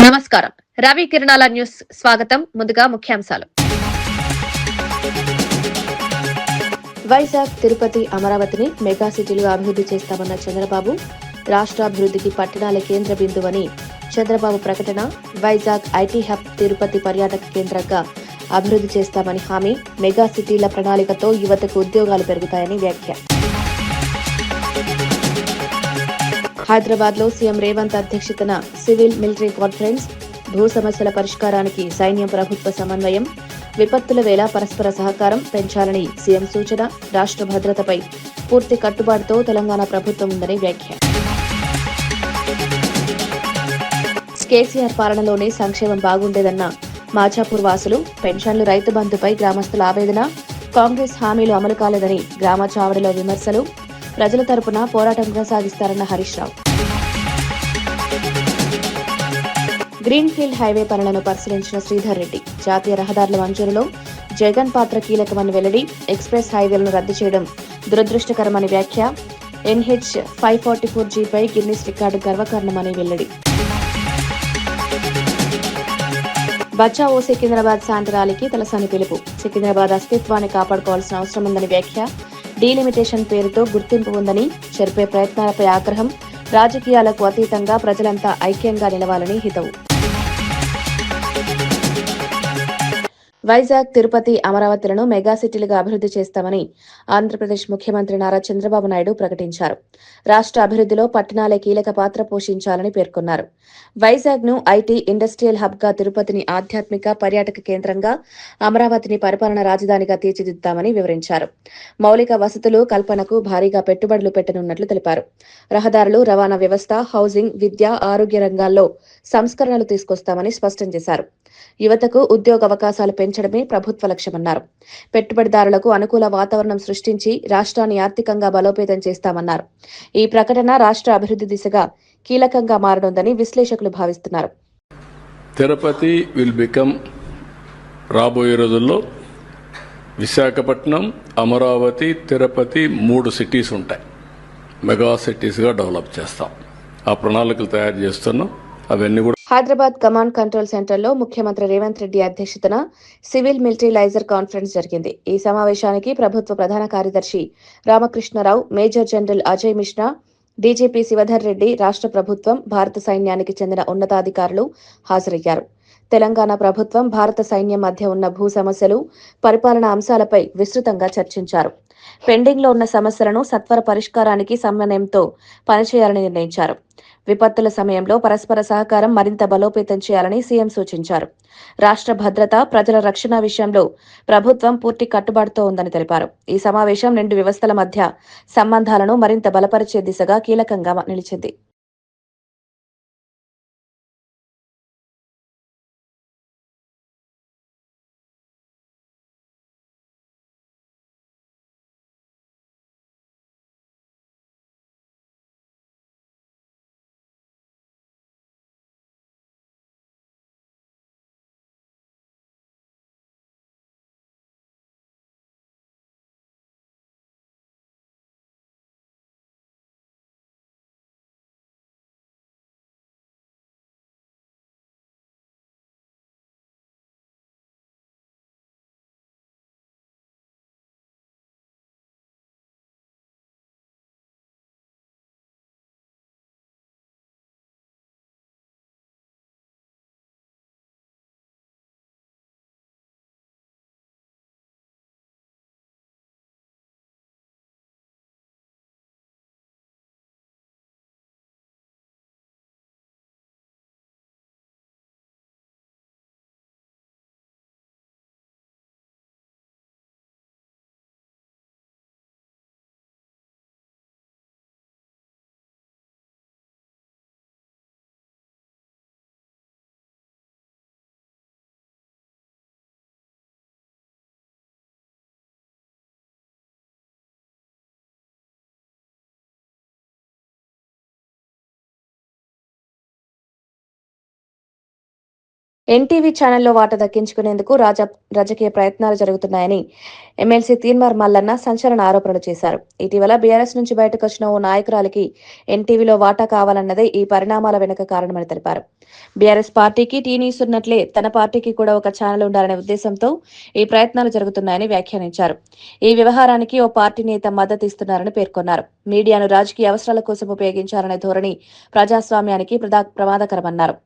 నమస్కారం. రవి కిరణాల న్యూస్ స్వాగతం. ముందుగా ముఖ్యాంశాలు. వైజాగ్, తిరుపతి, అమరావతిని మెగా సిటీలుగా అభివృద్ధి చేస్తామన్న చంద్రబాబు. రాష్ట్ర అభివృద్ధికి పట్టణాలే కేంద్ర బిందువని చంద్రబాబు ప్రకటన. వైజాగ్ ఐటీ హబ్, తిరుపతి పర్యాటక కేంద్రంగా అభివృద్ధి చేస్తామని హామీ. మెగా సిటీల ప్రణాళికతో యువతకు ఉద్యోగాలు పెరుగుతాయని వ్యాఖ్య. హైదరాబాద్ లో సీఎం రేవంత్ అధ్యక్షతన సివిల్ మిలిటరీ కాన్ఫరెన్స్. భూ సమస్యల పరిష్కారానికి సైన్యం ప్రభుత్వ సమన్వయం. విపత్తుల వేళ పరస్పర సహకారం పెంచాలని సీఎం సూచన. రాష్ట్ర భద్రతపై పూర్తి కట్టుబాటుతో తెలంగాణ ప్రభుత్వం ఉందని వ్యాఖ్య. కేసీఆర్ పాలనలోనే సంక్షేమం బాగుండేదన్న మాచాపూర్ వాసులు. పెన్షన్లు, రైతు బంధుపై గ్రామస్తుల ఆవేదన. కాంగ్రెస్ హామీలు అమలు కాలేదని గ్రామ చావడిలో విమర్శలు. ప్రజల తరపున పోరాటం కొనసాగిస్తారన్న హరీష్ రావు. గ్రీన్ఫీల్డ్ హైవే పనులను పరిశీలించిన శ్రీధర్ రెడ్డి. జాతీయ రహదారుల మంజూరులో జగన్ పాత్ర కీలకమని వెల్లడి. ఎక్స్ప్రెస్ హైవేలను రద్దు చేయడం దురదృష్టకరమని వ్యాఖ్య. ఎన్హెచ్ 544Gపై గిన్నిస్ రికార్డు గర్వకారణమని వెల్లడి. బచావో సికింద్రాబాద్ శాంతి ర్యాలీకి తలసాని పిలుపు. సికింద్రాబాద్ అస్తిత్వాన్ని కాపాడుకోవాల్సిన అవసరం ఉందని వ్యాఖ్య. డీలిమిటేషన్ పేరుతో గుర్తింపు ఉందని చెరిపే ప్రయత్నాలపై ఆగ్రహం. రాజకీయాలకు అతీతంగా ప్రజలంతా ఐక్యంగా నిలవాలని హితవు. వైజాగ్, తిరుపతి, అమరావతిలను మెగా సిటీలుగా అభివృద్ధి చేస్తామని ఆంధ్రప్రదేశ్ ముఖ్యమంత్రి నారా చంద్రబాబు నాయుడు ప్రకటించారు. రాష్ట్ర అభివృద్ధిలో పట్టణాలే కీలక పాత్ర పోషించాలని పేర్కొన్నారు. వైజాగ్ ను ఐటీ, ఇండస్ట్రియల్ హబ్ గా, తిరుపతిని ఆధ్యాత్మిక పర్యాటక కేంద్రంగా, అమరావతిని పరిపాలన రాజధానిగా తీర్చిదిద్దామని వివరించారు. మౌలిక వసతులు కల్పనకు భారీగా పెట్టుబడులు పెట్టనున్నట్లు తెలిపారు. రహదారులు, రవాణా వ్యవస్థ, హౌసింగ్, విద్య, ఆరోగ్య రంగాల్లో సంస్కరణలు తీసుకొస్తామని స్పష్టం చేశారు. యువతకు ఉద్యోగ అవకాశాలు పెంచడమే ప్రభుత్వ లక్ష్యమన్నారు. పెట్టుబడిదారులకు అనుకూల వాతావరణం సృష్టించి రాష్ట్రాన్ని ఆర్థికంగా బలోపేతం చేస్తామన్నారు. ఈ ప్రకటన రాష్ట్ర అభివృద్ధి దిశగా కీలకంగా మారనుందని విశ్లేషకులు భావిస్తున్నారు. తిరుపతి విల్ బికమ్ రాబోయే రోజుల్లో విశాఖపట్నం, అమరావతి, తిరుపతి 3 సిటీస్ ఉంటాయి. మెగా సిటీస్గా డెవలప్ చేస్తాం. ఆ ప్రణాళికలు తయారు చేస్తున్నాం. అవన్నీ కూడా. హైదరాబాద్ కమాండ్ కంట్రోల్ సెంటర్లో ముఖ్యమంత్రి రేవంత్ రెడ్డి అధ్యక్షతన సివిల్ మిలిటరీ లైజర్ కాన్ఫరెన్స్ జరిగింది. ఈ సమావేశానికి ప్రభుత్వ ప్రధాన కార్యదర్శి Ramakrishna Rao, major general Ajay Mishra, DGP Shivadhar Reddy, రాష్ట్ర ప్రభుత్వం, భారత సైన్యానికి చెందిన ఉన్నతాధికారులు హాజరయ్యారు. తెలంగాణ ప్రభుత్వం, భారత సైన్యం మధ్య ఉన్న భూ సమస్యలు, పరిపాలనా అంశాలపై విస్తృతంగా చర్చించారు. పెండింగ్ లో ఉన్న సమస్యలను సత్వర పరిష్కారానికి సమన్వయంతో పనిచేయాలని నిర్ణయించారు. విపత్తుల సమయంలో పరస్పర సహకారం మరింత బలోపేతం చేయాలని సీఎం సూచించారు. రాష్ట్ర భద్రత, ప్రజల రక్షణ విషయంలో ప్రభుత్వం పూర్తి కట్టుబాటుతో ఉందని తెలిపారు. ఈ సమావేశం 2 వ్యవస్థల మధ్య సంబంధాలను మరింత బలపరిచే దిశగా కీలకంగా నిలిచింది. ఎన్టీవీ ఛానల్లో వాటా దక్కించుకునేందుకు రాజా రాజకీయ ప్రయత్నాలు జరుగుతున్నాయని ఎమ్మెల్సీ తీన్మార్ మల్లన్న సంచలన ఆరోపణలు చేశారు. ఇటీవల బీఆర్ఎస్ నుంచి బయటకు వచ్చిన ఓ నాయకురాలికి ఎన్టీవీలో వాటా కావాలన్నదే ఈ పరిణామాల వెనుక కారణమని తెలిపారు. బీఆర్ఎస్ పార్టీకి టీ న్యూస్ ఉన్నట్లే తన పార్టీకి కూడా ఒక ఛానల్ ఉండాలనే ఉద్దేశంతో ఈ ప్రయత్నాలు జరుగుతున్నాయని వ్యాఖ్యానించారు. ఈ వ్యవహారానికి ఓ పార్టీ నేత మద్దతు ఇస్తున్నారని పేర్కొన్నారు. మీడియాను రాజకీయ అవసరాల కోసం ఉపయోగించాలనే ధోరణి ప్రజాస్వామ్యానికి ప్రమాదకరమన్నారు.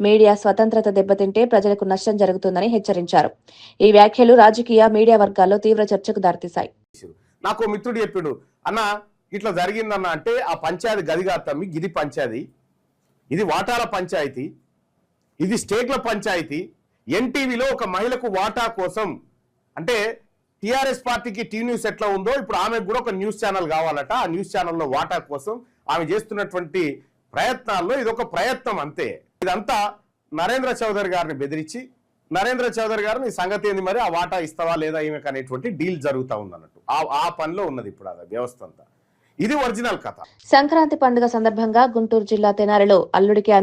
మీడియా స్వతంత్రత దెబ్బతింటే ప్రజలకు నష్టం జరుగుతుందని హెచ్చరించారు. ఈ వ్యాఖ్యలు రాజకీయ మీడియా వర్గాల్లో తీవ్ర చర్చకు దారితీశాయి. నాకు మిత్రుడు చెప్పాడు, అన్న ఇట్లా జరిగిందన్న అంటే ఆ పంచాయతీ గదిగా తమ్మి గిది పంచాయతీ, ఇది వాటాల పంచాయతీ, ఇది స్టేట్ల పంచాయతీ. ఎన్టీవీలో ఒక మహిళకు వాటా కోసం అంటే టీఆర్ఎస్ పార్టీకి టీ న్యూస్ ఎట్లా ఉందో ఇప్పుడు ఆమెకు కూడా ఒక న్యూస్ ఛానల్ కావాలట. ఆ న్యూస్ ఛానల్లో వాటా కోసం ఆమె చేస్తున్నటువంటి ప్రయత్నాల్లో ఇదొక ప్రయత్నం అంతే. ఇదంతా నరేంద్ర చౌదరి గారిని బెదిరించి నరేంద్ర చౌదరి గారు నీ సంగతి ఏంది మరి, ఆ వాటా ఇస్తావా లేదా ఈమెకు అనేటువంటి డీల్ జరుగుతూ ఉందన్నట్టు ఆ పనిలో ఉన్నది ఇప్పుడు ఆ వ్యవస్థ అంతా. ఇది ఒరిజినల్ కథ. సంక్రాంతి పండుగ సందర్భంగా గుంటూరు జిల్లా తెనాలిలో అల్లుడికి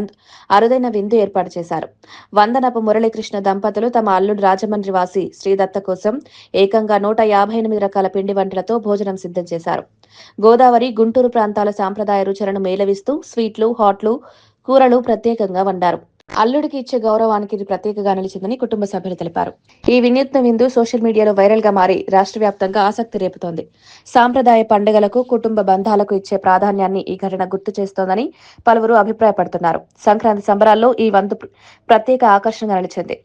అరుదైన విందు ఏర్పాటు చేశారు. వందనపు మురళీకృష్ణ దంపతులు తమ అల్లుడు రాజమండ్రి వాసి శ్రీదత్త కోసం ఏకంగా 158 రకాల పిండి వంటలతో భోజనం సిద్ధం చేశారు. గోదావరి, గుంటూరు ప్రాంతాల సాంప్రదాయ రుచులను మేళవిస్తూ స్వీట్లు, హాట్లు, కూరలు ప్రత్యేకంగా వండారు. అల్లుడికి ఇచ్చే గౌరవానికి ఇది ప్రత్యేకగా నిలిచిందని కుటుంబ సభ్యులు తెలిపారు. ఈ వినూత్న విందు సోషల్ మీడియాలో వైరల్ గా మారి రాష్ట్ర వ్యాప్తంగా ఆసక్తి రేపుతోంది. సాంప్రదాయ పండుగలకు, కుటుంబ బంధాలకు ఇచ్చే ప్రాధాన్యాన్ని ఈ ఘటన గుర్తు చేస్తోందని పలువురు అభిప్రాయపడుతున్నారు. సంక్రాంతి సంబరాల్లో ఈ వంతు ప్రత్యేక ఆకర్షణగా నిలిచింది.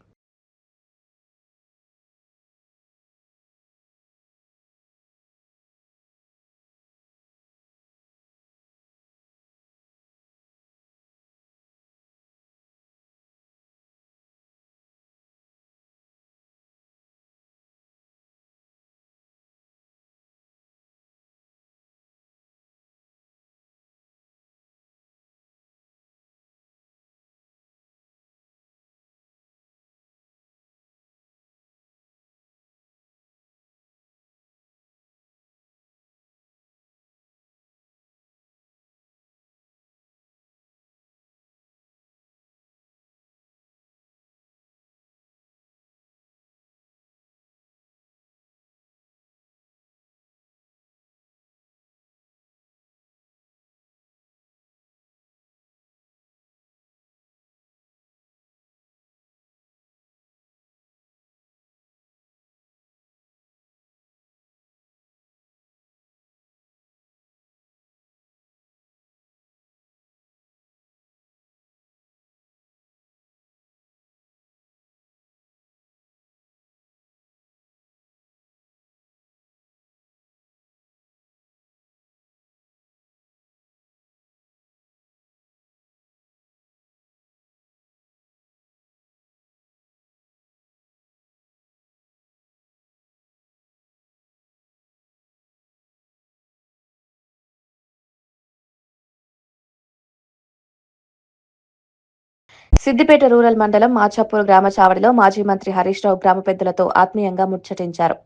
సిద్దిపేట రూరల్ మండలం మాచాపూర్ గ్రామ చావడిలో మాజీ మంత్రి హరీష్ రావు గ్రామ పెద్దలతో ఆత్మీయంగా ముచ్చటించారు.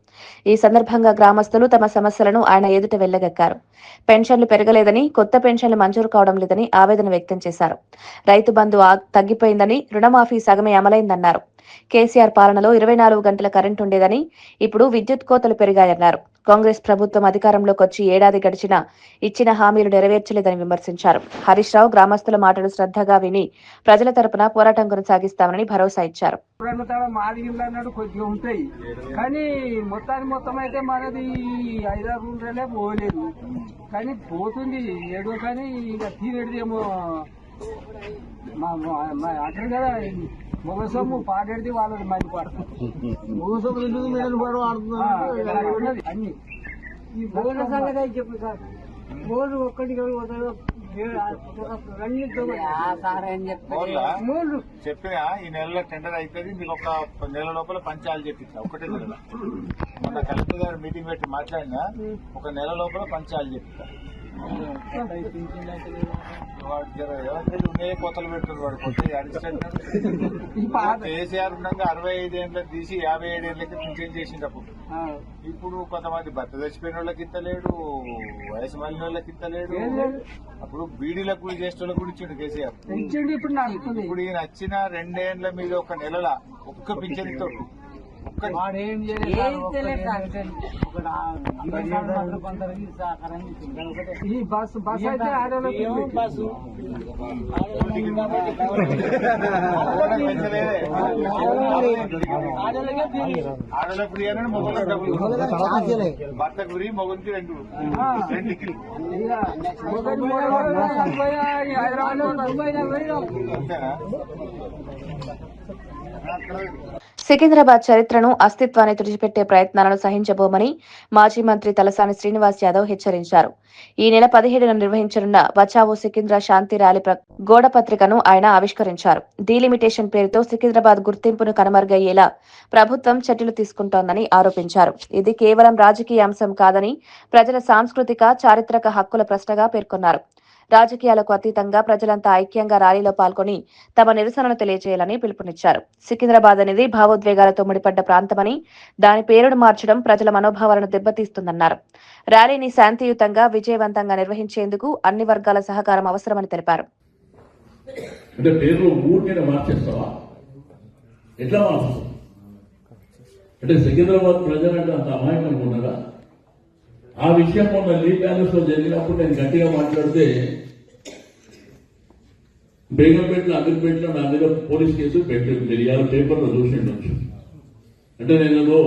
ఈ సందర్భంగా గ్రామస్తులు తమ సమస్యలను ఆయన ఎదుట వెళ్లగక్కారు. పెన్షన్లు పెరగలేదని, కొత్త పెన్షన్లు మంజూరు కావడం లేదని ఆవేదన వ్యక్తం చేశారు. రైతు బంధు తగ్గిపోయిందని, రుణమాఫీ సగమే అమలైందన్నారు. కేసీఆర్ పాలనలో 24 గంటల కరెంటు ఉండేదని, ఇప్పుడు విద్యుత్ కోతలు పెరిగాయన్నారు. కాంగ్రెస్ ప్రభుత్వం అధికారంలోకి వచ్చి ఏడాది గడిచినా ఇచ్చిన హామీలు నెరవేర్చలేదని విమర్శించారు. హరీష్ రావు గ్రామస్తుల మాటలు శ్రద్ధగా విని ప్రజల తరపున పోరాటం కొనసాగిస్తామని భరోసా ఇచ్చారు. కొద్దిగా ఉంటాయి కానీ మొత్తం అయితే మనది 5-6 రూపాయలే పోలేదు, కానీ పోతుంది ఏడో. కానీ ఇక తీరేదేమో అంటారు కదా, మొగసొమ్ము పాడేది వాళ్ళకి మంది పడుతుంది. మొగసొమ్ము ఎందుకు మెడలు పడు ఆడుతున్నారు అన్ని. ఈ భోజన సంగతి అయితే చెప్పు సార్, మూడు ఒక్కటి చెప్పినా ఈ నెలలో టెండర్ అవుతుంది, మీకు ఒక నెల లోపల పంచాలు చెప్పిస్తా. ఒకటే నెల మొన్న కలెక్టర్ గారు మీటింగ్ పెట్టి మాట్లాడినా ఒక నెల లోపల పంచాలు చెప్పిస్తా. ఉన్నాయే కోతలు పెడుతుంది వాడు కేసీఆర్ ఉండగా 65 ఏళ్ళకి తీసి 57 ఏళ్ళకి పింఛన్ చేసినప్పుడు. ఇప్పుడు కొంతమంది భర్త చచ్చిపోయిన వాళ్ళకి ఇస్తలేడు, వయసు మళ్ళిన వాళ్ళకి ఇస్తలేడు. అప్పుడు బీడీలకు కూడా చేసే వాళ్ళకి కూడా ఇచ్చిండు కేసీఆర్. ఇప్పుడు ఈయన వచ్చిన 2 ఏళ్ల మీద ఒక నెలల ఒక్క పింఛన్ ఇస్తాడు. వాడు ఏం చేయలేదు ఈ బస్సు అయితే ఆడల ఫ్రీ అని మొగలకు భర్త ఫ్రీ మొగలికి రెండు సికింద్రాబాద్ చరిత్రను అస్తిత్వాన్ని తుడిచిపెట్టే ప్రయత్నాలను సహించబోమని మాజీ మంత్రి తలసాని శ్రీనివాస్ యాదవ్ హెచ్చరించారు. ఈ నెల 17న నిర్వహించనున్న బచావో సికింద్రా శాంతి ర్యాలీ గోడపత్రికను ఆయన ఆవిష్కరించారు. డీలిమిటేషన్ పేరుతో సికింద్రాబాద్ గుర్తింపును కనుమరుగయ్యేలా ప్రభుత్వం చర్యలు తీసుకుంటోందని ఆరోపించారు. ఇది కేవలం రాజకీయ అంశం కాదని ప్రజల సాంస్కృతిక, చారిత్రక హక్కుల ప్రశ్నగా పేర్కొన్నారు. రాజకీయాలకు అతీతంగా ప్రజలంతా ఐక్యంగా ర్యాలీలో పాల్గొని తమ నిరసనను తెలియజేయాలని పిలుపునిచ్చారు. సికింద్రాబాద్ అనేది భావోద్వేగాలతో ముడిపడ్డ ప్రాంతమని, దాని పేరును మార్చడం ప్రజల మనోభావాలను దెబ్బతీస్తుందన్నారు. ర్యాలీని శాంతియుతంగా, విజయవంతంగా నిర్వహించేందుకు అన్ని వర్గాల సహకారం అవసరమని తెలిపారు. అంటే పేరు ఊరిని మార్చేస్తావా? ఎట్లా మార్చుతావు? అంటే సికింద్రాబాద్ ప్రజలంటే అంత అమాయకంగా ఉన్నారా? ఆ విషయం మొన్న లీ ప్యాలెస్ లో జరిగినప్పుడు నేను గట్టిగా మాట్లాడితే బేగంపేటలో, అమీర్పేటలో నా మీద పోలీస్ కేసు పెట్టింది. మీరు ఇవాళ పేపర్లో చూసిండొచ్చు. అంటే నేను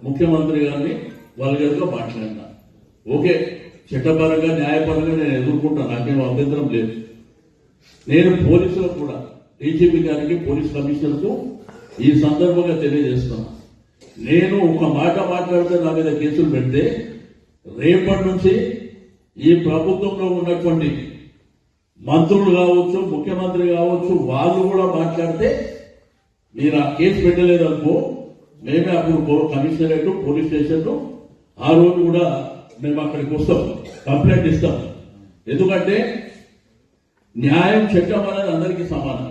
ముఖ్యమంత్రి గారిని వాళ్ళ గదిలో మాట్లాడినా. ఓకే, చట్టపరంగా, న్యాయపరంగా నేను ఎదుర్కొంటాను, నాకేం అభ్యంతరం లేదు. నేను పోలీసులకు కూడా, డీజీపీ గారికి, పోలీస్ కమిషనర్కు ఈ సందర్భంగా తెలియజేస్తున్నా, నేను ఒక మాట మాట్లాడితే నా మీద కేసులు పెడితే రేపటి నుంచి ఈ ప్రభుత్వంలో ఉన్నటువంటి మంత్రులు కావచ్చు, ముఖ్యమంత్రి కావచ్చు, వాళ్ళు కూడా మాట్లాడితే మీరు ఆ కేసు పెట్టలేదనుకో, మేమే అప్పుడు కమిషనరేట్, పోలీస్ స్టేషన్ ఆ రోజు కూడా మేము అక్కడికి వస్తాం, కంప్లైంట్ ఇస్తాం. ఎందుకంటే న్యాయం, చట్టం అనేది అందరికీ సమానం.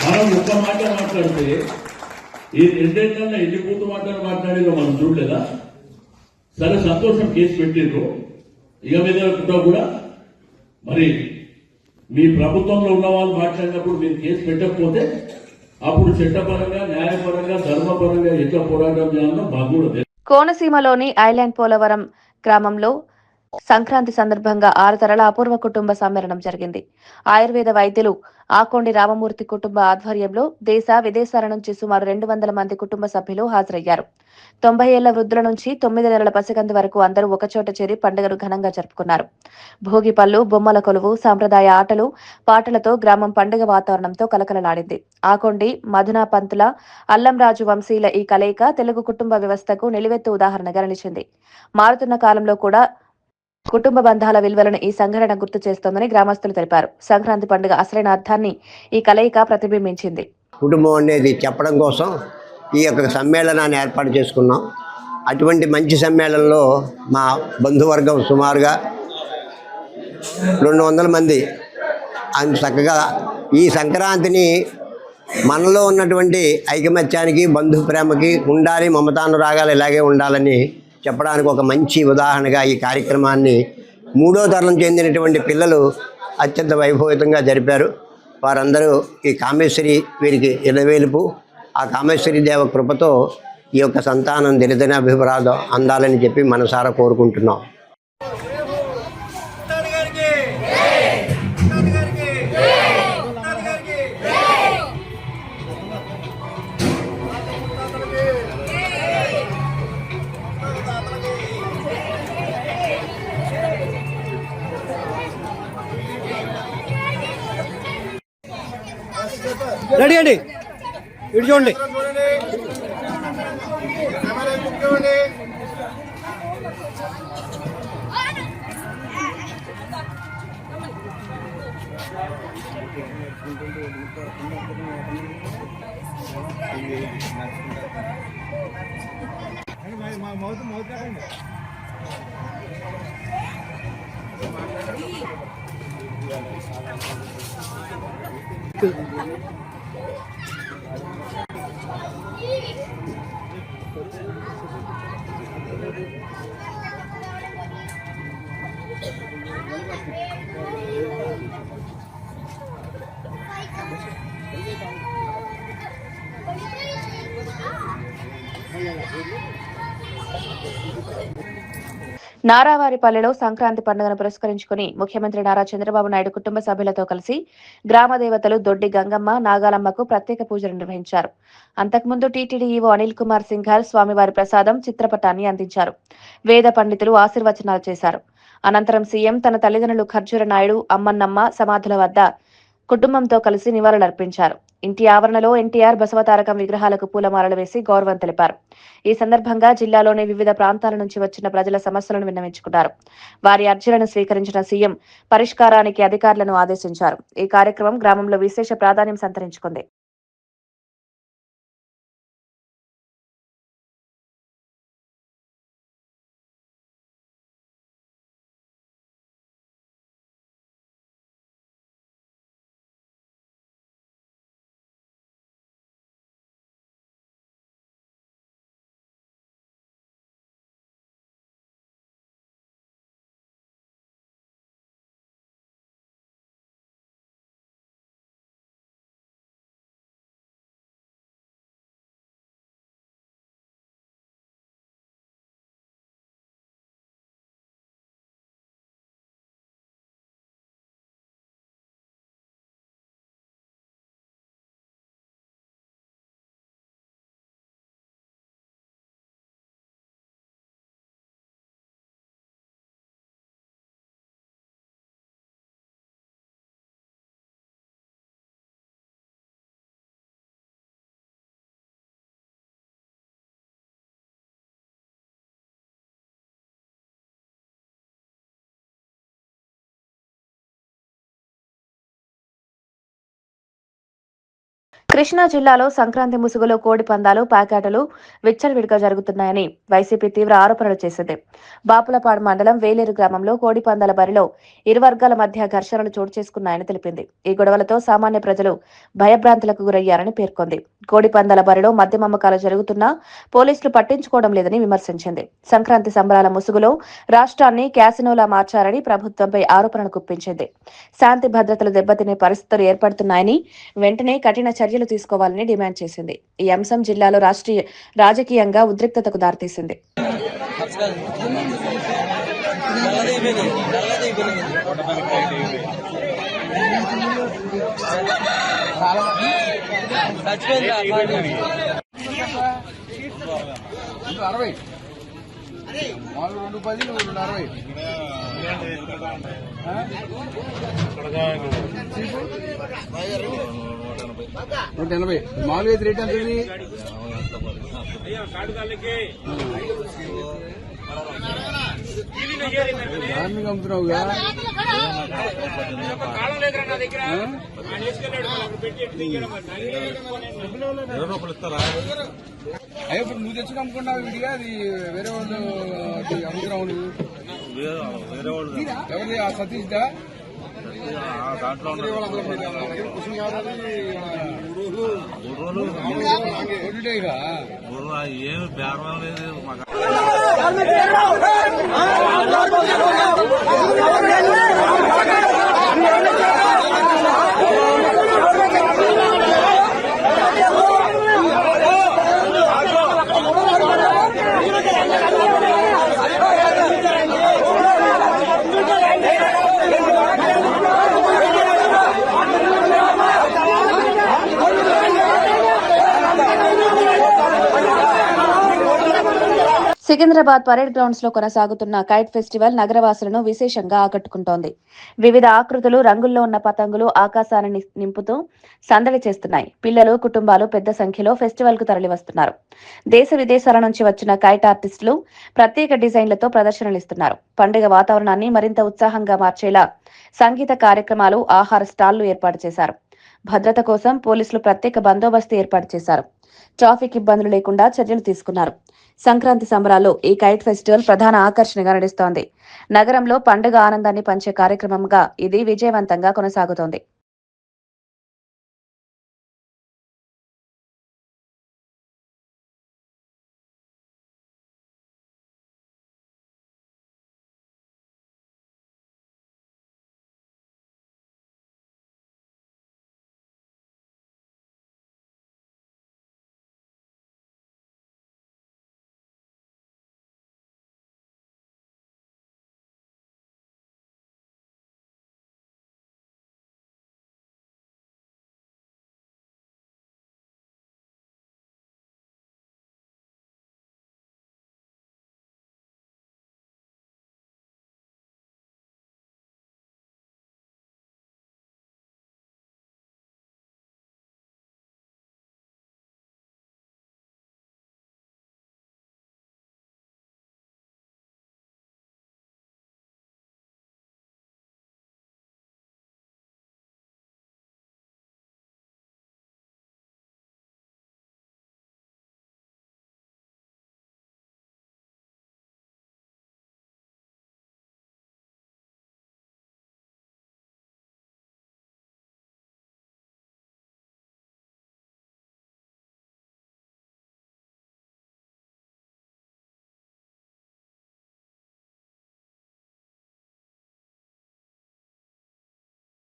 మనం ఒక్క మాట మాట్లాడితే ఈ రెండేళ్లలో ఎన్ని పూర్తి మాటలు మాట్లాడిలో మనం చూడలేదా? సరే, సంతోషం, కేసు పెట్టిండ్రు. ఇక మీద కూడా మరి మీ ప్రభుత్వంలో ఉన్న వాళ్ళు మాట్లాడినప్పుడు మీరు కేసు పెట్టకపోతే అప్పుడు చట్టపరంగా, న్యాయపరంగా, ధర్మపరంగా ఎట్లా పోరాటం చేయాలో మాకు కూడా. కోనసీమలోని ఐలాండ్ పోలవరం గ్రామంలో సంక్రాంతి సందర్భంగా 6 తరాల అపూర్వ కుటుంబ సమ్మేళనం జరిగింది. ఆయుర్వేద వైద్యులు ఆకొండి రామమూర్తి కుటుంబ ఆధ్వర్యంలో దేశ, విదేశాల నుంచి సుమారు 200 మంది కుటుంబ సభ్యులు హాజరయ్యారు. 90 ఏళ్ల వృద్ధుల నుంచి 9 నెలల పసికందు వరకు అందరూ ఒకచోట చేరి పండుగను ఘనంగా జరుపుకున్నారు. భోగి పళ్ళు, బొమ్మల కొలువు, సాంప్రదాయ ఆటలు, పాటలతో గ్రామం పండుగ వాతావరణంతో కలకలలాడింది. ఆకొండి, మధునా పంతుల, అల్లంరాజు వంశీల ఈ కలయిక తెలుగు కుటుంబ వ్యవస్థకు నిలువెత్తు ఉదాహరణగా నిలిచింది. మారుతున్న కాలంలో కూడా కుటుంబ బంధాల విలువలను ఈ సంఘటన గుర్తు చేస్తోందని గ్రామస్తులు తెలిపారు. సంక్రాంతి పండుగ అసలైన అర్థాన్ని ఈ కలయిక ప్రతిబింబించింది. కుటుంబం అనేది చెప్పడం కోసం ఈ యొక్క సమ్మేళనాన్ని ఏర్పాటు చేసుకున్నాం. అటువంటి మంచి సమ్మేళనంలో మా బంధువర్గం సుమారుగా 200 మంది చక్కగా ఈ సంక్రాంతిని మనలో ఉన్నటువంటి ఐకమత్యానికి, బంధు ప్రేమకి ఉండాలి, మమతానురాగాలు ఇలాగే ఉండాలని చెప్పడానికి ఒక మంచి ఉదాహరణగా ఈ కార్యక్రమాన్ని 3వ తరం చెందినటువంటి పిల్లలు అత్యంత వైభవితంగా జరిపారు. వారందరూ ఈ కామేశ్వరి వీరికి ఇలవేలుపు. ఆ కామేశ్వరి దేవ కృపతో ఈ యొక్క సంతానం దినదిన అభివృద్ధి అందాలని చెప్పి మనసారా కోరుకుంటున్నాం. రెడీ అండి, ఇటు చూడండి. నారావారిపల్లెలో సంక్రాంతి పండుగను పురస్కరించుకుని ముఖ్యమంత్రి నారా చంద్రబాబు నాయుడు కుటుంబ సభ్యులతో కలిసి గ్రామ దేవతలు దొడ్డి గంగమ్మ నాగాలమ్మకు ప్రత్యేక పూజలు నిర్వహించారు. అంతకుముందు టీటీడీ ఈవో అనిల్ కుమార్ సింఘాల్ స్వామివారి ప్రసాదం చిత్రపటాన్ని అందించారు. వేద పండితులు ఆశీర్వచనాలు చేశారు. అనంతరం సీఎం తన తల్లిదండ్రులు ఖర్జూర నాయుడు అమ్మన్నమ్మ సమాధుల వద్ద కుటుంబంతో కలిసి నివాళులర్పించారు. ఇంటి ఆవరణలో ఎన్టీఆర్ బసవతారకం విగ్రహాలకు పూలమాలలు వేసి గౌరవం తెలిపారు. ఈ సందర్భంగా జిల్లాలోని వివిధ ప్రాంతాల నుంచి వచ్చిన ప్రజల సమస్యలను విన్నవించుకున్నారు. వారి అర్జీలను స్వీకరించిన సీఎం పరిష్కారానికి అధికారులను ఆదేశించారు. ఈ కార్యక్రమం గ్రామంలో విశేష ప్రాధాన్యం సంతరించుకుంది. కృష్ణా జిల్లాలో సంక్రాంతి ముసుగులో కోడి పందాలు ప్యాకెట్లు విచ్చలవిడిగా జరుగుతున్నాయని వైసీపీ తీవ్ర ఆరోపణలు చేసింది. బాపులపాడు మండలం వేలేరు గ్రామంలో కోడి పందాల బరిలో ఇరు వర్గాల మధ్య ఘర్షణలు చోటు చేసుకున్నాయని తెలిపింది. ఈ గొడవలతో సామాన్య ప్రజలు భయభ్రాంతులకు గురయ్యారని పేర్కొంది. కోడి పందాల బరిలో మద్యం అమ్మకాలు జరుగుతున్నా పోలీసులు పట్టించుకోవడం లేదని విమర్శించింది. సంక్రాంతి సంబరాల ముసుగులో రాష్ట్రాన్ని క్యాసినోలా మార్చారని ప్రభుత్వంపై ఆరోపణలు గుప్పించింది. శాంతి భద్రతలు దెబ్బతినే పరిస్థితులు ఏర్పడుతున్నాయని వెంటనే కఠిన చర్యలు తీసుకోవాలని డిమాండ్ చేసింది. ఈ అంశం జిల్లాలో రాజకీయంగా ఉద్రిక్తతకు దారితీసింది. నూట 80 మామూలుగా రేట్ ఎంత ఉంది? దాన్ని అమ్ముతున్నావుగా అయ్యో ఇప్పుడు నువ్వు తెచ్చుకు అమ్ముకున్నావు విడిగా, అది వేరే వాళ్ళు అమ్ముతున్నావు నువ్వు. ఎవరిది ఆ సతీష్ దా ఏమి బేరం లేదు. సికింద్రాబాద్ పరేడ్ గ్రౌండ్స్ లో కొనసాగుతున్న కైట్ ఫెస్టివల్ నగరవాసులను విశేషంగా ఆకట్టుకుంటోంది. వివిధ ఆకృతులు రంగుల్లో ఉన్న పతంగులు ఆకాశాన్ని నింపుతూ సందడి చేస్తున్నాయి. పిల్లలు కుటుంబాలు పెద్ద సంఖ్యలో ఫెస్టివల్ కు తరలివస్తున్నారు. దేశ విదేశాల నుంచి వచ్చిన కైట్ ఆర్టిస్టులు ప్రత్యేక డిజైన్లతో ప్రదర్శనలిస్తున్నారు. పండుగ వాతావరణాన్ని మరింత ఉత్సాహంగా మార్చేలా సంగీత కార్యక్రమాలు, ఆహార స్టాళ్లు ఏర్పాటు చేశారు. భద్రత కోసం పోలీసులు ప్రత్యేక బందోబస్తు ఏర్పాటు చేశారు. ట్రాఫిక్ ఇబ్బందులు లేకుండా చర్యలు తీసుకున్నారు. సంక్రాంతి సంబరాల్లో ఈ కైట్ ఫెస్టివల్ ప్రధాన ఆకర్షణగా నడుస్తోంది. నగరంలో పండుగ ఆనందాన్ని పంచే కార్యక్రమంగా ఇది విజయవంతంగా కొనసాగుతోంది.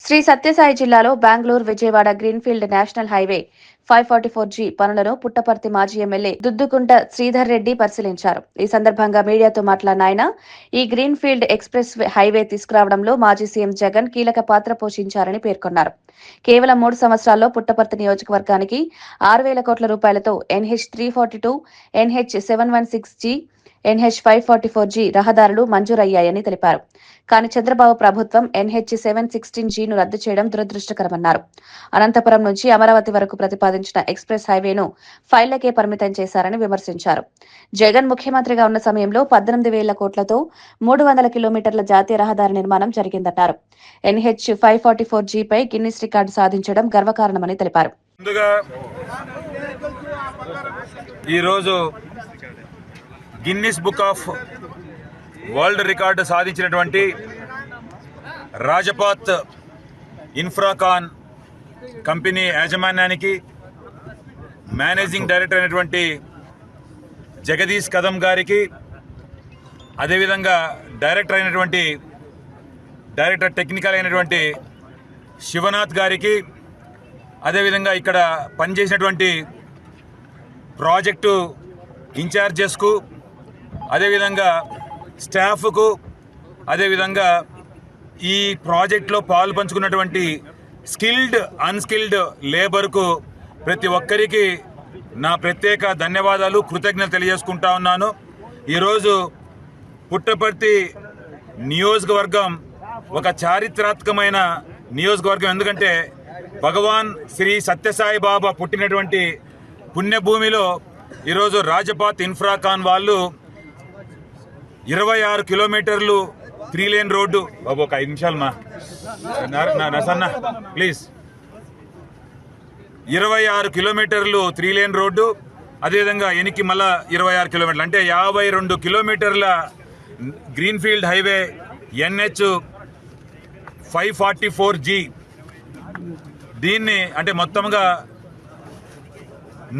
శ్రీ సత్యసాయి జిల్లాలో Bengaluru Vijayawada greenfield national highway 544G పనులను పుట్టపర్తి మాజీ ఎమ్మెల్యే దుద్దుకుంట శ్రీధర్ రెడ్డి పరిశీలించారు. ఈ సందర్భంగా మీడియాతో మాట్లాడిన ఆయన ఈ గ్రీన్ఫీల్డ్ ఎక్స్ప్రెస్ హైవే తీసుకురావడంలో మాజీ సీఎం జగన్ కీలక పాత్ర పోషించారని పేర్కొన్నారు. కేవలం 3 సంవత్సరాల్లో పుట్టపర్తి నియోజకవర్గానికి 6,000 కోట్ల రూపాయలతో NH 342, NH 716G, NH 544G రహదారులు మంజూరయ్యాయని తెలిపారు. కానీ చంద్రబాబు ప్రభుత్వం NH 716Gను రద్దు చేయడం దురదృష్టకరమన్నారు. అనంతపురం నుంచి అమరావతి వరకు ప్రతిపాదించిన ఎక్స్ప్రెస్ హైవేను ఫైళ్లకే పరిమితం చేశారని విమర్శించారు. జగన్ ముఖ్యమంత్రిగా ఉన్న సమయంలో 18,000 కోట్లతో 300 కిలోమీటర్ల జాతీయ రహదారి నిర్మాణం జరిగిందన్నారు. NH 544G పై గిన్నిస్ రికార్డు సాధించడం గర్వకారణమని తెలిపారు. ముందుగా ఈరోజు Guinness book of world record సాధించినటువంటి రాజపాత్ ఇన్ఫ్రాకాన్ కంపెనీ యాజమాన్యానికి మేనేజింగ్ డైరెక్టర్ అయినటువంటి జగదీష్ కదం గారికి, అదేవిధంగా డైరెక్టర్ టెక్నికల్ అయినటువంటి శివనాథ్ గారికి, అదేవిధంగా ఇక్కడ పనిచేసినటువంటి ప్రాజెక్టు ఇన్ఛార్జెస్కు, అదేవిధంగా స్టాఫ్కు, అదేవిధంగా ఈ ప్రాజెక్టులో పాలు పంచుకున్నటువంటి స్కిల్డ్ అన్స్కిల్డ్ లేబర్కు ప్రతి ఒక్కరికి నా ప్రత్యేక ధన్యవాదాలు, కృతజ్ఞతలు తెలియజేసుకుంటా ఉన్నాను. ఈరోజు పుట్టపర్తి నియోజకవర్గం ఒక చారిత్రాత్మకమైన నియోజకవర్గం. ఎందుకంటే భగవాన్ శ్రీ సత్యసాయి బాబా పుట్టినటువంటి పుణ్యభూమిలో ఈరోజు రాజపాత్ ఇన్ఫ్రాకాన్ వాళ్ళు 26 కిలోమీటర్లు 3 లేన్ రోడ్డు. బాబు ఒక 5 నిమిషాలు నసన్న ప్లీజ్. 26 కిలోమీటర్లు 3 లేన్ రోడ్డు, అదేవిధంగా ఎనికి మళ్ళా 26 కిలోమీటర్లు అంటే 52 కిలోమీటర్ల గ్రీన్ఫీల్డ్ హైవే NH 544G. దీన్ని అంటే మొత్తంగా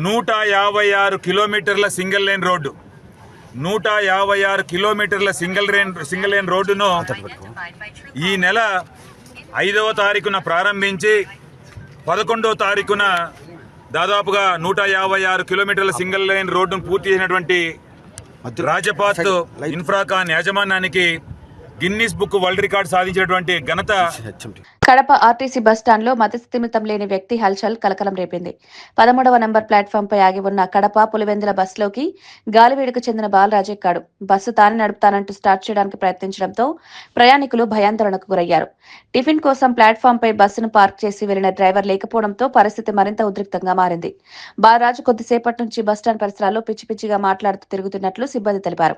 156 కిలోమీటర్ల సింగిల్ లేన్ రోడ్డు, 156 కిలోమీటర్ల సింగిల్ లేన్ రోడ్డును ఈ నెల 5వ తారీఖున ప్రారంభించి 11వ తారీఖున దాదాపుగా 156 కిలోమీటర్ల సింగిల్ లైన్ రోడ్డును పూర్తి చేసినటువంటి రాజపాత్ ఇన్ఫ్రాకాన్ యాజమాన్యానికి గిన్నిస్ బుక్ వరల్డ్ రికార్డు సాధించినటువంటి ఘనత. కడప ఆర్టీసీ బస్టాండ్లో మతిస్థిమితం లేని వ్యక్తి హల్చల్ కలకలం రేపింది. 13వ నంబర్ ప్లాట్ఫామ్పై ఆగి ఉన్న కడప పులివెందుల బస్సులోకి గాలివీడుకు చెందిన బాలరాజు ఎక్కాడు. బస్సు తాను నడుపుతానంటూ స్టార్ట్ చేయడానికి ప్రయత్నించడంతో ప్రయాణికులు భయాందోళనకు గురయ్యారు. టిఫిన్ కోసం ప్లాట్ఫామ్పై బస్సును పార్క్ చేసి వెళ్లిన డ్రైవర్ లేకపోవడంతో పరిస్థితి మరింత ఉద్రిక్తంగా మారింది. బాలరాజు కొద్దిసేపటి నుంచి బస్టాండ్ పరిసరాల్లో పిచ్చి పిచ్చిగా మాట్లాడుతూ తిరుగుతున్నట్లు సిబ్బంది తెలిపారు.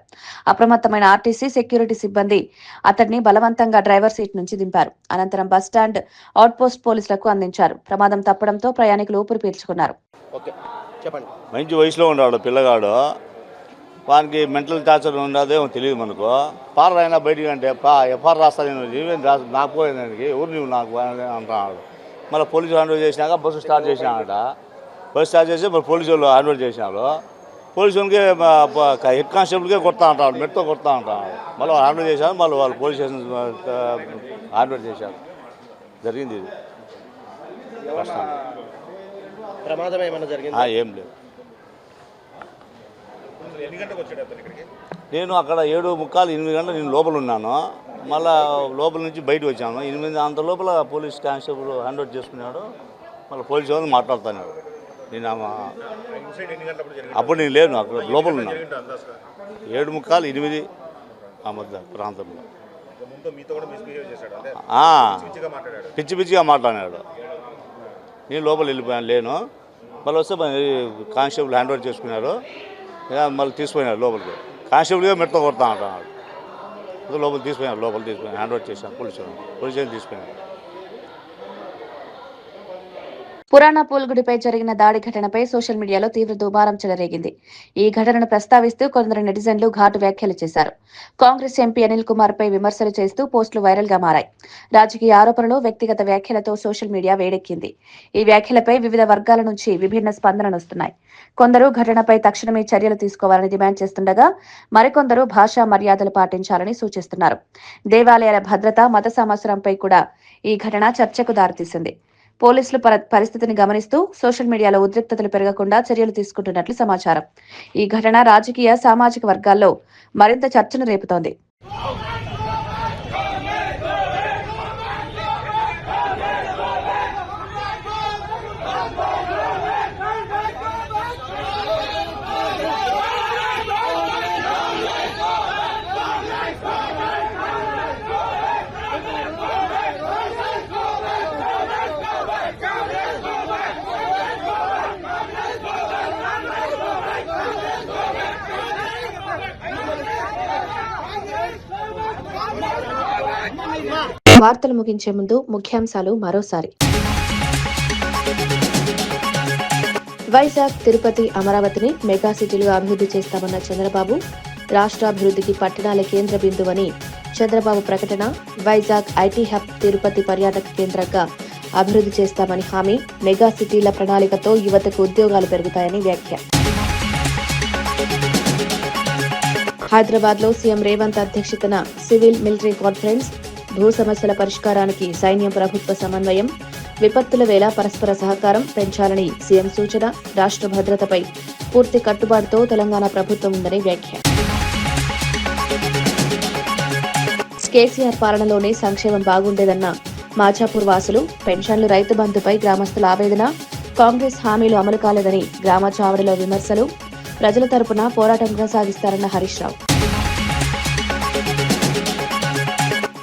అప్రమత్తమైన ఆర్టీసీ సెక్యూరిటీ సిబ్బంది అతడిని బలవంతంగా డ్రైవర్ సీట్ నుంచి దింపారు. అనంతరం బస్టాండ్ అవుట్పోస్ట్ పోలీసులకు అందించారు. ప్రమాదం తప్పడంతో ప్రయాణికులు ఊపిరి పీల్చుకున్నారు. మంచి వయసులో ఉన్నాడు పిల్లగాడు, వానికి మెంటల్ టార్చర్ ఉండదేమో తెలియదు మనకు. పార్ అయినా బయటికి అంటే ఎఫ్ఆర్ రాస్తా నేను నాకు పోయేదానికి ఎవరు నువ్వు నాకు అంటున్నాడు. మళ్ళీ పోలీసు హ్యాండ్ ఓవర్ చేసినాక బస్సు స్టార్ట్ చేసినాక మరి పోలీసు వాళ్ళు హ్యాండ్ ఓవర్ చేసినారు. పోలీసు వాళ్ళకి హెడ్ కానిస్టేబుల్కే కొడతా అంటాడు, మెట్తో కొడతా అంటాడు. మళ్ళీ వాళ్ళు హ్యాండ్ ఓవర్ చేశారు, మళ్ళీ వాళ్ళు పోలీస్ స్టేషన్ హ్యాండ్ ఓవర్ చేశారు. జరిగింది ఇది. ప్రమాదం ఏమైనా జరిగింది? ఏం లేదు. నేను అక్కడ 7:45, 8 గంటలు నేను లోపల ఉన్నాను. మళ్ళీ లోపల నుంచి బయటకు వచ్చాను 8 అంత లోపల పోలీస్ కానిస్టేబుల్ హ్యాండ్ ఓవర్ చేసుకున్నాడు. మళ్ళీ పోలీసు వాళ్ళు మాట్లాడుతున్నాడు. నేను అప్పుడు నేను లేను, అక్కడ లోపల ఉన్నాను. 7:45, 8 ఆ మధ్య ప్రాంతంలో పిచ్చి పిచ్చిగా మాట్లాడాడు. నేను లోపల వెళ్ళిపోయాను, లేను. మళ్ళీ వస్తే కానిస్టేబుల్ హ్యాండ్ ఓవర్ చేసుకున్నారు. మళ్ళీ తీసుకుపోయినారు లోపలికి. కానిస్టేబుల్గా మెట్తో కొడతా అంటున్నాడు. లోపల తీసుకుపోయినారు హ్యాండ్ ఓవర్ చేశాను పోలీసు తీసుకుపోయినారు. పురాణా పూల్ గుడిపై జరిగిన దాడి ఘటనపై సోషల్ మీడియాలో తీవ్ర దుమారం చెలరేగింది. ఈ ఘటనను ప్రస్తావిస్తూ కొందరు నెటిజన్లు ఘాటు వ్యాఖ్యలు చేశారు. కాంగ్రెస్ ఎంపీ అనిల్ కుమార్ పై విమర్శలు చేస్తూ పోస్టులు వైరల్ గా మారాయి. రాజకీయ ఆరోపణలు, వ్యక్తిగత వ్యాఖ్యలతో సోషల్ మీడియా వేడెక్కింది. ఈ వ్యాఖ్యలపై వివిధ వర్గాల నుంచి విభిన్న స్పందనలు వస్తున్నాయి. కొందరు ఘటనపై తక్షణమే చర్యలు తీసుకోవాలని డిమాండ్ చేస్తుండగా మరికొందరు భాషా మర్యాదలు పాటించాలని సూచిస్తున్నారు. దేవాలయాల భద్రత, మత సంవత్సరంపై కూడా ఈ ఘటన చర్చకు దారితీసింది. పోలీసులు పరిస్థితిని గమనిస్తూ సోషల్ మీడియాలో ఉద్రిక్తతలు పెరగకుండా చర్యలు తీసుకుంటున్నట్లు సమాచారం. ఈ ఘటన రాజకీయ, సామాజిక వర్గాల్లో మరింత చర్చను రేపుతోంది. వార్తలు ముగించే ముందు ముఖ్యాంశాలు మరోసారి. వైజాగ్, తిరుపతి, అమరావతిని మెగా సిటీలుగా అభివృద్ధి చేస్తామన్న చంద్రబాబు. రాష్ట్రాభివృద్ధికి పట్టణాలే కేంద్ర బిందువని చంద్రబాబు ప్రకటన. వైజాగ్ ఐటీ హబ్, తిరుపతి పర్యాటక కేంద్రంగా అభివృద్ధి చేస్తామని హామీ. మెగా సిటీల ప్రణాళికతో యువతకు ఉద్యోగాలు పెరుగుతాయని వ్యాఖ్య. హైదరాబాద్ లో సీఎం రేవంత్ అధ్యక్షతన సివిల్ మిలిటరీ కాన్ఫరెన్స్. భూ సమస్యల పరిష్కారానికి సైన్యం, ప్రభుత్వ సమన్వయం. విపత్తుల వేళ పరస్పర సహకారం పెంచాలని సీఎం సూచన. రాష్ట్ర భద్రతపై పూర్తి కట్టుబాటుతో తెలంగాణ ప్రభుత్వం ఉందని వ్యాఖ్య. కేసీఆర్ పాలనలోనే సంక్షేమం బాగుండేదన్న మాచాపూర్ వాసులు. పెన్షన్లు, రైతు బంధుపై గ్రామస్తుల ఆవేదన. కాంగ్రెస్ హామీలు అమలు కాలేదని గ్రామ చావడిలో విమర్శలు. ప్రజల తరపున పోరాటం కొనసాగిస్తారన్న Harish Rao.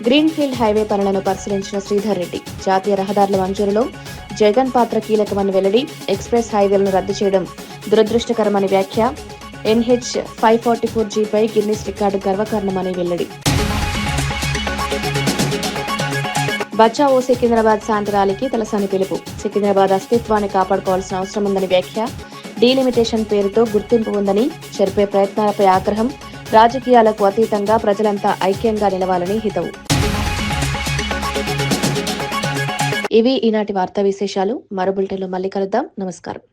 Green field highway పనులను పరిశీలించిన శ్రీధర్ రెడ్డి. జాతీయ రహదారుల మంజూరులో జగన్ పాత్ర కీలకమని వెల్లడి. ఎక్స్ప్రెస్ హైవేలను రద్దు చేయడం దురదృష్టకరమని వ్యాఖ్య. NH 544Gపై గిన్నిస్ రికార్డు గర్వకారణమని వెల్లడి. బచావో సికింద్రాబాద్ శాంతి ర్యాలీకి తలసాని పిలుపు. సికింద్రాబాద్ అస్తిత్వాన్ని కాపాడుకోవాల్సిన అవసరం ఉందని వ్యాఖ్య. డీలిమిటేషన్ పేరుతో గుర్తింపు ఉందని జరిపే ప్రయత్నాలపై ఆగ్రహం. రాజకీయాలకు అతీతంగా ప్రజలంతా ఐక్యంగా నిలవాలని హితవు. ఇవి ఈనాటి వార్తా విశేషాలు. మరో బులెటిన్లో మళ్ళీ కలుద్దాం. నమస్కారం.